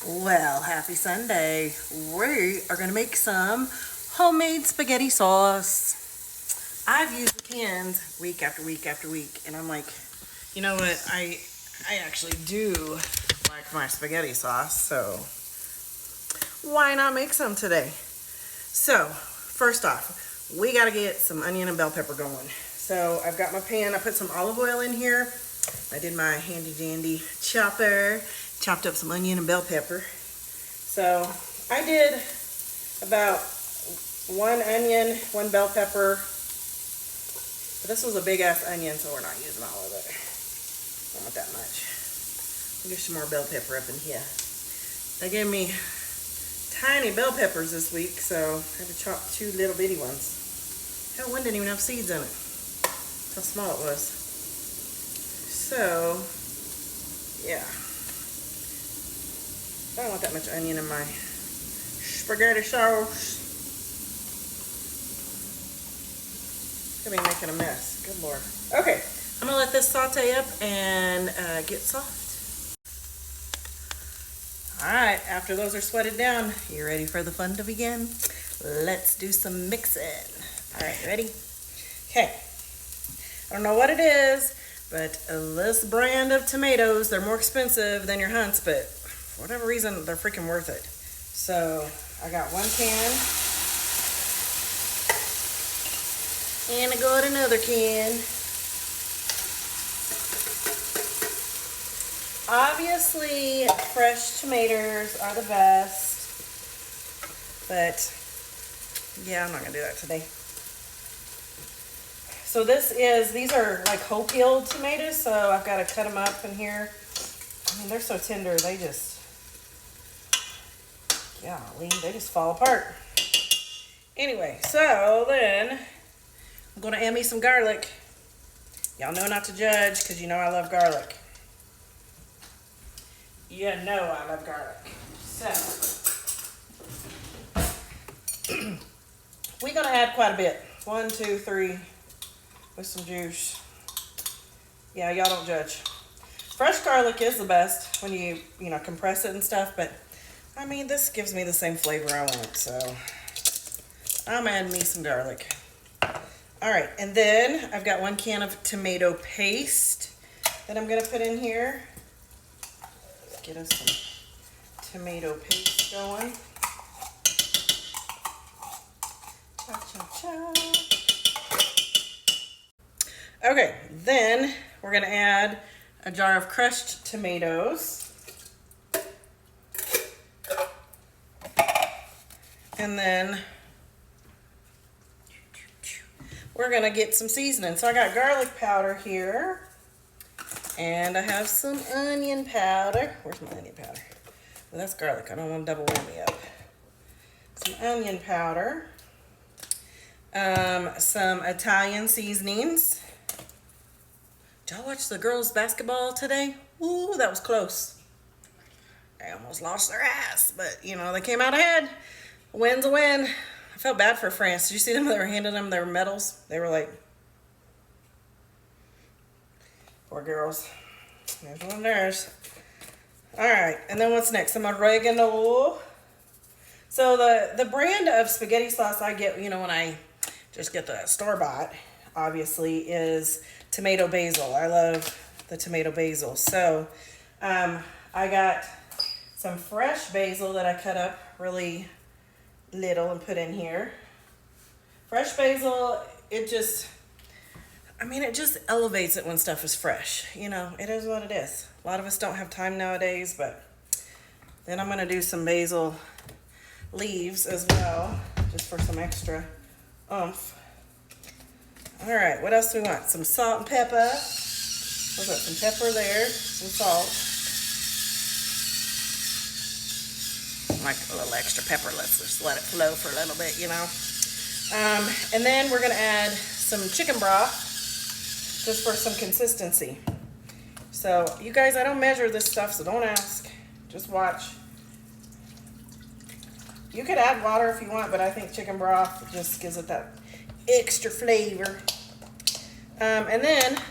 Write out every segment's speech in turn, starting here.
Well, happy Sunday. We are going to make some homemade spaghetti sauce. I've used the cans week after week after week, and I'm like, you know what? I actually do like my spaghetti sauce, so why not make some today? So, first off, we got to get some onion and bell pepper going. So, I've got my pan. I put some olive oil in here. I did my handy dandy chopper. Chopped up some onion and bell pepper. So I did about 1 onion, 1 bell pepper. But this was a big ass onion, so we're not using all of it. Don't want that much. I'll get some more bell pepper up in here. They gave me tiny bell peppers this week, so I had to chop 2 little bitty ones. Hell, one didn't even have seeds in it. That's how small it was. So, yeah. I don't want that much onion in my spaghetti sauce. It's gonna be making a mess. Good Lord. Okay, I'm gonna let this saute up and get soft. All right, after those are sweated down, you ready for the fun to begin? Let's do some mixing. All right, ready? Okay. I don't know what it is, but this brand of tomatoes, they're more expensive than your Hunt's, but for whatever reason, they're freaking worth it. So I got 1 can, and I got another can. Obviously, fresh tomatoes are the best, but yeah, I'm not gonna do that today. So these are like whole peeled tomatoes, so I've got to cut them up in here. I mean, they're so tender, they just, golly, they just fall apart. Anyway, so then I'm going to add me some garlic. Y'all know not to judge because you know I love garlic. You know I love garlic. So we're going to add quite a bit. 1, 2, 3 with some juice. Yeah, y'all don't judge. Fresh garlic is the best when you compress it and stuff, but I mean, this gives me the same flavor I want, so I'm adding me some garlic. All right, and then I've got 1 can of tomato paste that I'm gonna put in here. Let's get us some tomato paste going. Cha, cha, cha. Okay, then we're gonna add a jar of crushed tomatoes. And then we're gonna get some seasoning. So I got garlic powder here, and I have some onion powder. Where's my onion powder? Well, that's garlic. I don't want to double whammy up. Some onion powder, some Italian seasonings. Did y'all watch the girls' basketball today? Ooh, that was close. They almost lost their ass, but they came out ahead. A win's a win. I felt bad for France. Did you see them? They were handing them their medals. They were like, poor girls. There's one of theirs. All right, and then what's next? Some oregano. So the brand of spaghetti sauce I get, when I just get the store-bought, obviously, is tomato basil. I love the tomato basil. So I got some fresh basil that I cut up really little and put in here. Fresh basil, it just elevates it when stuff is fresh. It is what it is. A lot of us don't have time nowadays, but then I'm going to do some basil leaves as well, just for some extra oomph. All right, what else do we want? Some salt and pepper. What's that? Some pepper there, some salt. Like a little extra pepper. Let's just let it flow for a little bit, and then we're gonna add some chicken broth just for some consistency. So you guys, I don't measure this stuff, so don't ask, just watch. You could add water if you want, but I think chicken broth just gives it that extra flavor. And then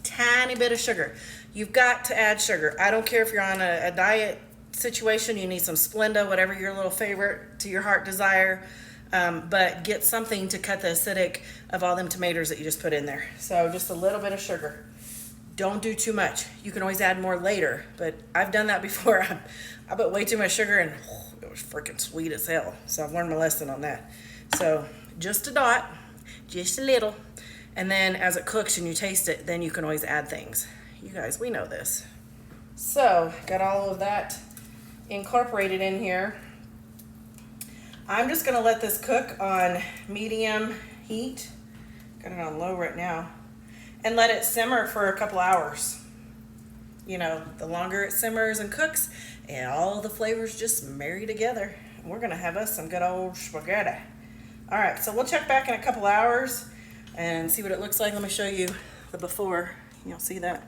tiny bit of sugar. You've got to add sugar. I don't care if you're on a diet situation, you need some Splenda, whatever your little favorite to your heart desire. But get something to cut the acidic of all them tomatoes that you just put in there. So just a little bit of sugar. Don't do too much. You can always add more later, but I've done that before. I put way too much sugar and it was freaking sweet as hell. So I've learned my lesson on that. So just a dot, just a little. And then as it cooks and you taste it, then you can always add things. You guys, we know this. So got all of that incorporated in here. I'm just gonna let this cook on medium heat. Got it on low right now. And let it simmer for a couple hours. You know, the longer it simmers and cooks, and all the flavors just marry together. We're gonna have us some good old spaghetti. All right, so we'll check back in a couple hours and see what it looks like. Let me show you the before. You'll see that.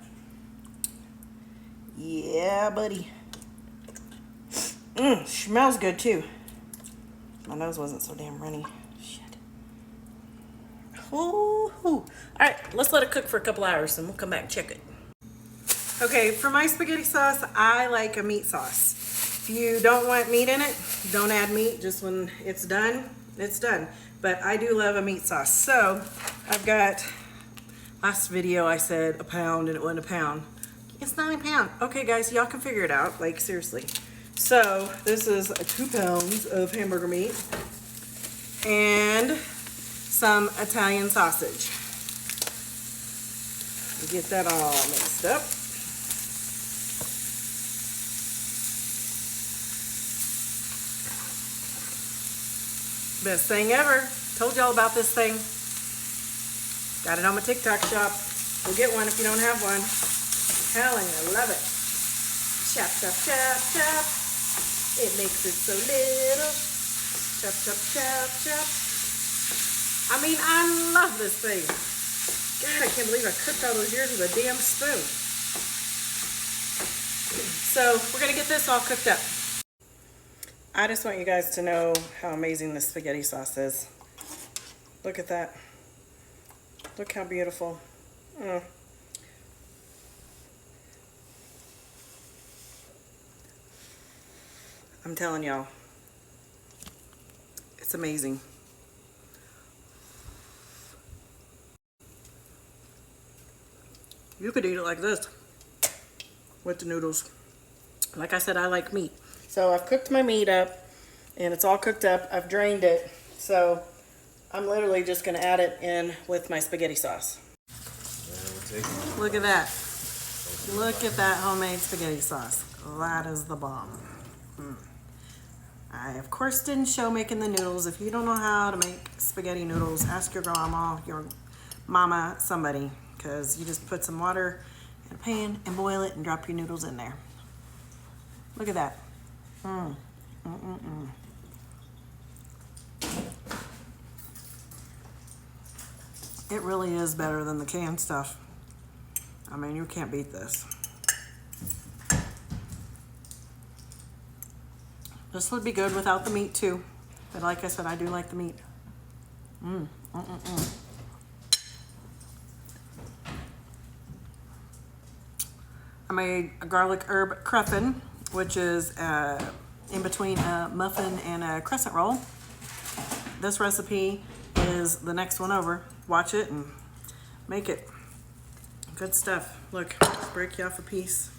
Yeah, buddy. Smells good too. My nose wasn't so damn runny. Shit. Ooh. All right, let's let it cook for a couple hours and we'll come back and check it. Okay, for my spaghetti sauce, I like a meat sauce. If you don't want meat in it, don't add meat. Just when it's done, it's done. But I do love a meat sauce. So I've got, last video I said a pound and it wasn't a pound. It's not a pound. Okay guys, y'all can figure it out, like seriously. So this is 2 pounds of hamburger meat and some Italian sausage. Get that all mixed up. Best thing ever. Told y'all about this thing. Got it on my TikTok shop. Go get one if you don't have one. Telling you, I love it. Chop, chop, chop, chop. It makes it so little. Chop, chop, chop, chop. I mean, I love this thing. God, I can't believe I cooked all those years with a damn spoon. So we're gonna get this all cooked up. I just want you guys to know how amazing this spaghetti sauce is. Look at that. Look how beautiful. I'm telling y'all, it's amazing. You could eat it like this with the noodles. Like I said, I like meat. So I've cooked my meat up and it's all cooked up. I've drained it. So I'm literally just gonna add it in with my spaghetti sauce. Look at that. Look at that homemade spaghetti sauce. That is the bomb. I, of course, didn't show making the noodles. If you don't know how to make spaghetti noodles, ask your grandma, your mama, somebody, because you just put some water in a pan and boil it and drop your noodles in there. Look at that. It really is better than the canned stuff. I mean, you can't beat this. This would be good without the meat too. But like I said, I do like the meat. I made a garlic herb cruffin, which is in between a muffin and a crescent roll. This recipe is the next one over. Watch it and make it. Good stuff. Look, break you off a piece.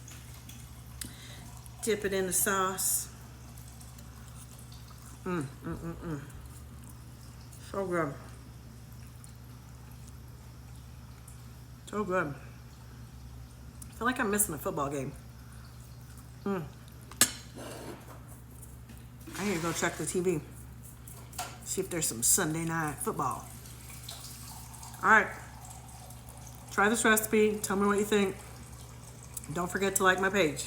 Dip it in the sauce. So good. So good. I feel like I'm missing a football game. I need to go check the TV. See if there's some Sunday night football. All right. Try this recipe. Tell me what you think. Don't forget to like my page.